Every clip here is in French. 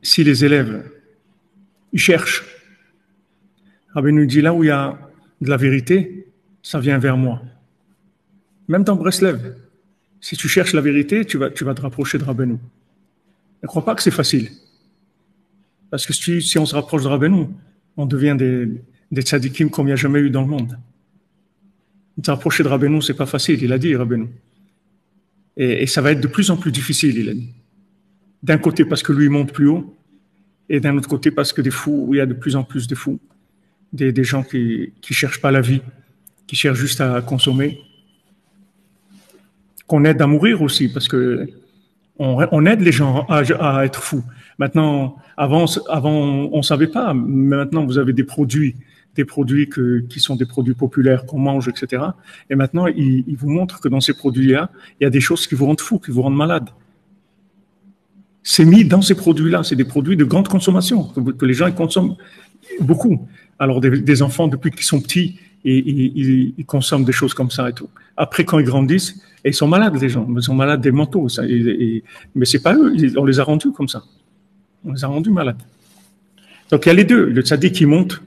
si les élèves, ils cherchent, Rabbeinu dit là où il y a de la vérité, ça vient vers moi. Même dans Breslev, si tu cherches la vérité, tu vas te rapprocher de Rabbeinu. Ne crois pas que c'est facile. Parce que si on se rapproche de Rabbeinu, on devient des tzadikim comme il n'y a jamais eu dans le monde. Se rapprocher de Rabbeinu, c'est pas facile, il a dit Rabbeinu. Et ça va être de plus en plus difficile, il a dit. D'un côté parce que lui il monte plus haut, et d'un autre côté parce que des fous, il y a de plus en plus de fous, des gens qui cherchent pas la vie, qui cherchent juste à consommer, qu'on aide à mourir aussi, parce que on aide les gens à être fous. Maintenant, avant on savait pas, mais maintenant vous avez des produits qui sont des produits populaires qu'on mange, etc. Et maintenant, ils vous montrent que dans ces produits-là, il y a des choses qui vous rendent fous, qui vous rendent malades. C'est mis dans ces produits-là, c'est des produits de grande consommation, que les gens ils consomment beaucoup. Alors des enfants, depuis qu'ils sont petits, ils consomment des choses comme ça et tout. Après, quand ils grandissent, ils sont malades, les gens. Ils sont malades des mentaux. Mais c'est pas eux, on les a rendus comme ça. On les a rendus malades. Donc il y a les deux, le tzaddik qui monte,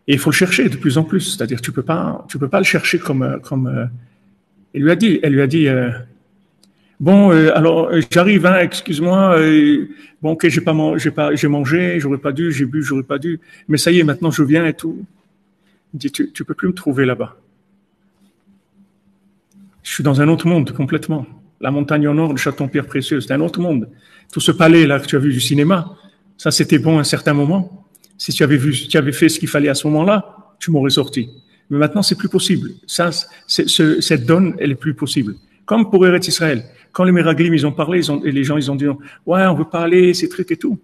et il faut le chercher de plus en plus. C'est-à-dire, tu peux pas le chercher comme. Elle lui a dit. Bon, alors j'arrive, hein, excuse-moi. Bon, ok, j'ai mangé, j'aurais pas dû, j'ai bu, j'aurais pas dû. Mais ça y est, maintenant je viens et tout. Il dit, tu peux plus me trouver là-bas. Je suis dans un autre monde complètement. La montagne au nord, le château en pierre précieuse, c'est un autre monde. Tout ce palais là que tu as vu du cinéma, ça c'était bon à un certain moment. Si tu avais fait ce qu'il fallait à ce moment-là, tu m'aurais sorti. Mais maintenant, c'est plus possible. Ça, cette donne, elle est plus possible. Comme pour Eretz Israël. Quand les Meraglim, ils ont parlé, et les gens, ils ont dit, ouais, on veut parler, ces trucs et tout.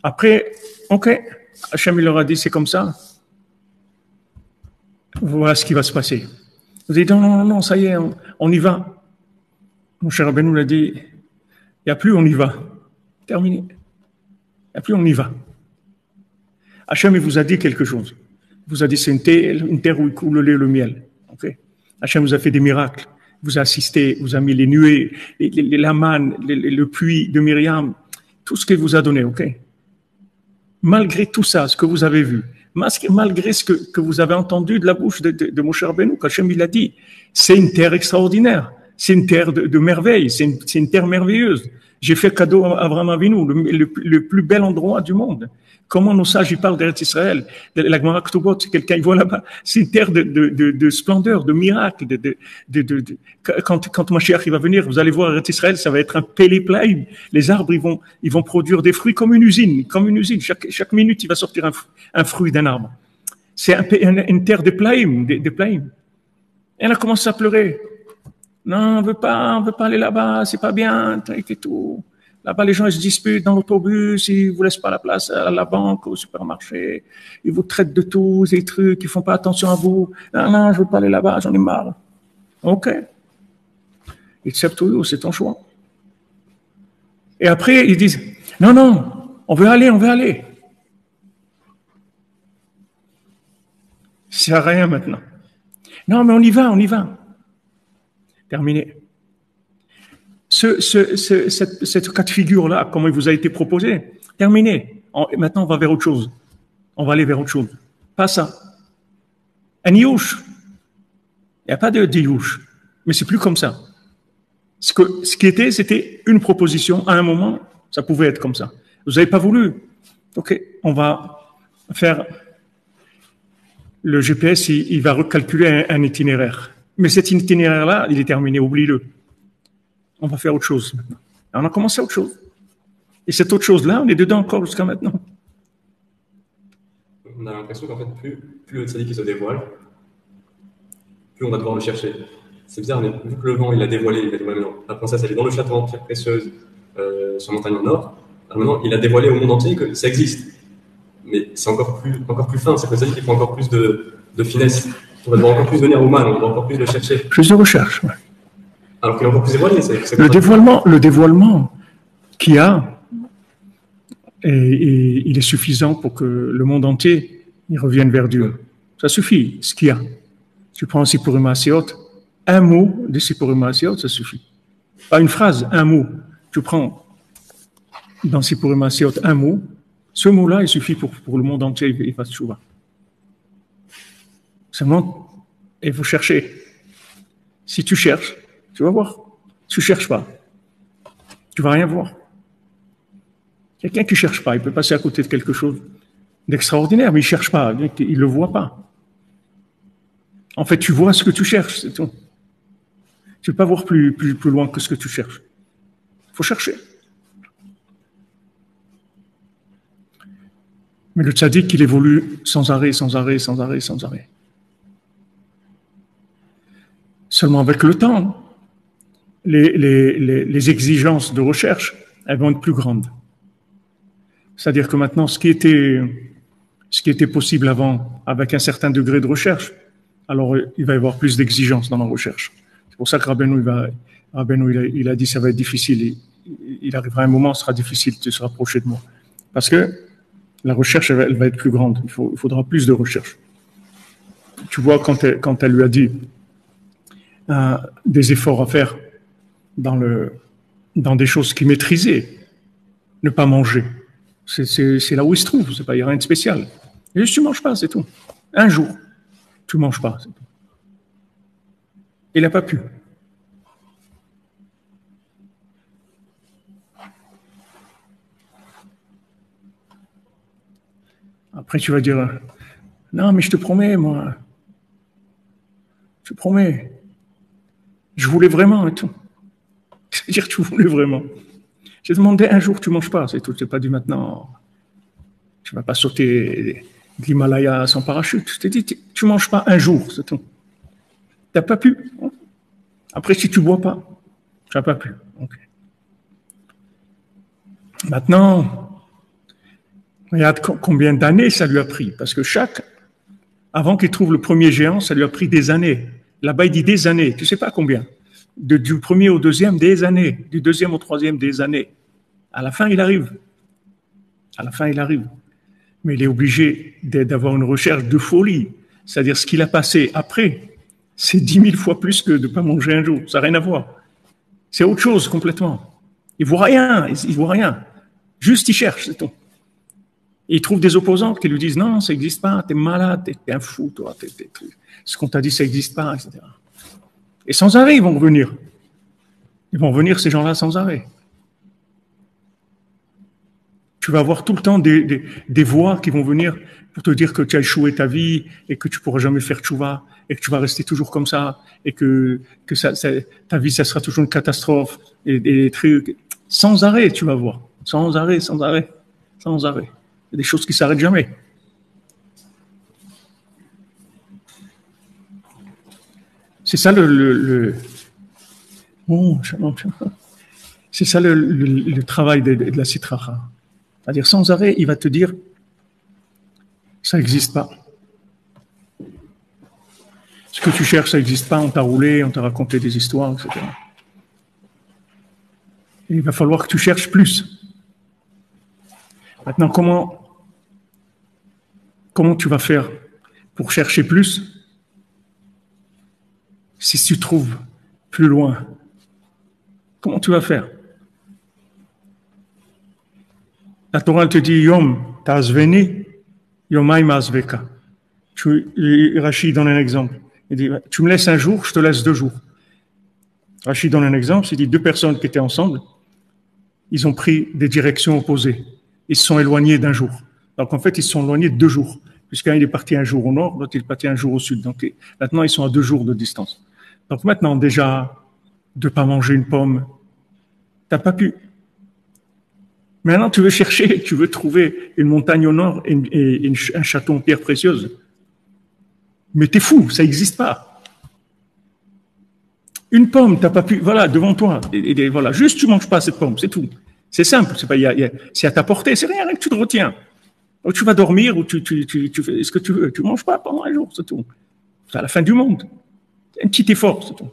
Après, ok, Hachem, il leur a dit, c'est comme ça. Voilà ce qui va se passer. Vous dites, non, ça y est, on y va. Mon cher Rabbeinu l'a dit, il n'y a plus, on y va. Terminé. Il n'y a plus, on y va. Hachem, il vous a dit quelque chose. Il vous a dit, c'est une terre où il coule le lait et le miel. Okay? Hachem vous a fait des miracles. Vous a assisté, vous a mis les nuées, la manne, le puits de Myriam, tout ce qu'il vous a donné, ok? Malgré tout ça, ce que vous avez vu, malgré ce que vous avez entendu de la bouche de Moshe Rabbeinu, qu'Hachem il a dit, c'est une terre extraordinaire, c'est une terre de merveille, c'est une terre merveilleuse. J'ai fait cadeau à Abraham Avinu, le plus bel endroit du monde. Comment nos sages, ils parlent d'Eretz Israël, de la Gemara Ketubot, quelqu'un, il voit là-bas. C'est une terre de splendeur, de miracle, quand Mashiach, il va venir, vous allez voir Eretz Israël, ça va être un péléplaïm. Les arbres, ils vont produire des fruits comme une usine. Chaque minute, il va sortir un fruit d'un arbre. C'est une terre de plaïm, des plaïm. Et elle a commencé à pleurer. Non, on veut pas aller là-bas, c'est pas bien, et tout. Là-bas, les gens, ils se disputent dans l'autobus, ils vous laissent pas la place à la banque, au supermarché, ils vous traitent de tout, ces trucs, ils font pas attention à vous. Non, je veux pas aller là-bas, j'en ai marre. Ok. It's up to you, c'est ton choix. Et après, ils disent, non, on veut aller. Ça sert à rien maintenant. Non, mais on y va. Terminé. Cette cas de figure-là, comment il vous a été proposé, terminé. Maintenant, on va vers autre chose. On va aller vers autre chose. Pas ça. Un youch. Il n'y a pas de youch. Mais c'est plus comme ça. Ce qui était, c'était une proposition. À un moment, ça pouvait être comme ça. Vous n'avez pas voulu. Ok, on va faire... Le GPS, il va recalculer un itinéraire. Mais cet itinéraire-là, il est terminé. Oublie-le. On va faire autre chose maintenant. On a commencé autre chose. Et cette autre chose-là, on est dedans encore jusqu'à maintenant. On a l'impression qu'en fait, plus le tzaddik se dévoile, plus on va devoir le chercher. C'est bizarre, mais vu que le vent, il a dévoilé maintenant. La princesse, elle est dans le château en pierre précieuse sur la montagne au nord. Alors maintenant, il a dévoilé au monde entier que ça existe. Mais c'est encore plus fin. C'est que le tzaddik, il faut encore plus de finesse. On va devoir encore plus venir au mal, on va encore plus le chercher. Plus de recherche, ouais. Alors qu'il est encore plus dévoilé. Le dévoilement qu'il y a, et il est suffisant pour que le monde entier il revienne vers Dieu. Ça suffit, ce qu'il y a. Tu prends Sipurim Asiot, un mot de Sipurim Asiot, ça suffit. Pas une phrase, un mot. Tu prends dans Sipurim Maasiot un mot, ce mot-là, il suffit pour le monde entier, il fasse tchouva. Seulement, il faut chercher. Si tu cherches, tu vas voir. Si tu ne cherches pas, tu ne vas rien voir. Quelqu'un qui ne cherche pas, il peut passer à côté de quelque chose d'extraordinaire, mais il ne cherche pas, il ne le voit pas. En fait, tu vois ce que tu cherches, c'est tout. Tu ne peux pas voir plus loin que ce que tu cherches. Il faut chercher. Mais le tzaddik, il évolue sans arrêt, sans arrêt, sans arrêt, sans arrêt. Seulement avec le temps, les exigences de recherche, elles vont être plus grandes. C'est-à-dire que maintenant, ce qui était possible avant, avec un certain degré de recherche, alors il va y avoir plus d'exigences dans la recherche. C'est pour ça que Rabbeinu, il a dit ça va être difficile. Il arrivera un moment, ce sera difficile de se rapprocher de moi. Parce que la recherche, elle va être plus grande. Il faudra plus de recherche. Tu vois, quand elle lui a dit des efforts à faire dans des choses qu'il maîtrisait, ne pas manger. C'est là où il se trouve, il n'y a rien de spécial. Et juste, tu ne manges pas, c'est tout. Un jour, tu ne manges pas, c'est tout. Il n'a pas pu. Après, tu vas dire, non, mais je te promets, moi. Je te promets. Je voulais vraiment et tout. C'est-à-dire, tu voulais vraiment. J'ai demandé un jour, tu ne manges pas, c'est tout. Je t'ai pas dit maintenant, tu ne vas pas sauter de l'Himalaya sans parachute. Je t'ai dit, tu ne manges pas un jour, c'est tout. Tu n'as pas pu. Après, si tu ne bois pas, tu n'as pas pu. Okay. Maintenant, regarde combien d'années ça lui a pris. Parce que avant qu'il trouve le premier géant, ça lui a pris des années. Là-bas, il dit des années. Tu ne sais pas combien. Du premier au deuxième, des années. Du deuxième au troisième, des années. À la fin, il arrive. Mais il est obligé d'avoir une recherche de folie. C'est-à-dire, ce qu'il a passé après, c'est 10 000 fois plus que de ne pas manger un jour. Ça n'a rien à voir. C'est autre chose complètement. Il ne voit rien. Juste, il cherche, c'est tout. Et il trouve des opposants qui lui disent « Non, ça n'existe pas, t'es malade, t'es un fou, toi, ce qu'on t'a dit, ça n'existe pas, etc. » Et sans arrêt, ils vont revenir. Ils vont revenir, ces gens-là, sans arrêt. Tu vas avoir tout le temps des voix qui vont venir pour te dire que tu as échoué ta vie et que tu ne pourras jamais faire tchouva et que tu vas rester toujours comme ça et que ta vie, ça sera toujours une catastrophe et des trucs. Sans arrêt, tu vas voir. Sans arrêt. Il y a des choses qui ne s'arrêtent jamais. C'est ça c'est ça le travail de la sitracha. C'est-à-dire, sans arrêt, il va te dire, ça n'existe pas. Ce que tu cherches, ça n'existe pas, on t'a roulé, on t'a raconté des histoires, etc. Et il va falloir que tu cherches plus. Maintenant, comment tu vas faire pour chercher plus si tu trouves plus loin? Comment tu vas faire? La Torah te dit Yom ta'azveni, Yomai ma'azveka. Rachid donne un exemple. Il dit tu me laisses un jour, je te laisse 2 jours. Rachid donne un exemple. Il dit 2 personnes qui étaient ensemble, ils ont pris des directions opposées. Ils se sont éloignés d'1 jour. Donc en fait, ils se sont éloignés de 2 jours. Puisqu'un il est parti 1 jour au nord, l'autre il est parti 1 jour au sud. Donc maintenant, ils sont à 2 jours de distance. Donc maintenant, déjà, de ne pas manger une pomme, tu n'as pas pu. Maintenant, tu veux chercher, tu veux trouver une montagne au nord et un château en pierre précieuse. Mais t'es fou, ça n'existe pas. Une pomme, t'as pas pu, voilà, devant toi. Et voilà, juste tu manges pas cette pomme, c'est tout. C'est simple, c'est à ta portée, c'est rien que tu te retiens. Ou tu vas dormir, ou tu fais ce que tu veux. Tu manges pas pendant 1 jour, c'est tout. C'est à la fin du monde. Un petit effort, c'est tout.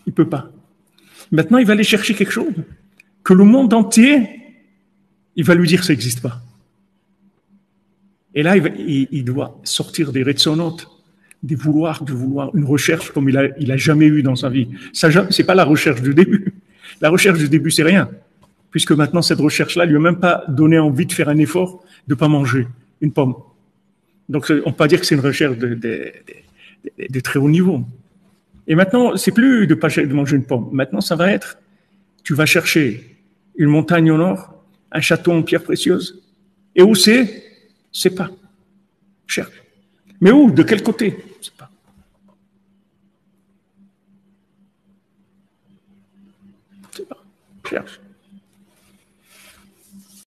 Il peut pas. Maintenant, il va aller chercher quelque chose que le monde entier, il va lui dire que ça n'existe pas. Et là, il doit sortir des retsonotes, des vouloirs, une recherche comme il a jamais eu dans sa vie. Ça, c'est pas la recherche du début. La recherche du début, c'est rien. puisque maintenant cette recherche-là lui a même pas donné envie de faire un effort de pas manger une pomme. Donc on peut pas dire que c'est une recherche de très haut niveau. Et maintenant, c'est plus de manger une pomme. Maintenant, ça va être, tu vas chercher une montagne au nord, un château en pierre précieuse. Et où c'est? C'est pas. Cherche. Mais où? De quel côté? C'est pas. C'est pas. Cherche.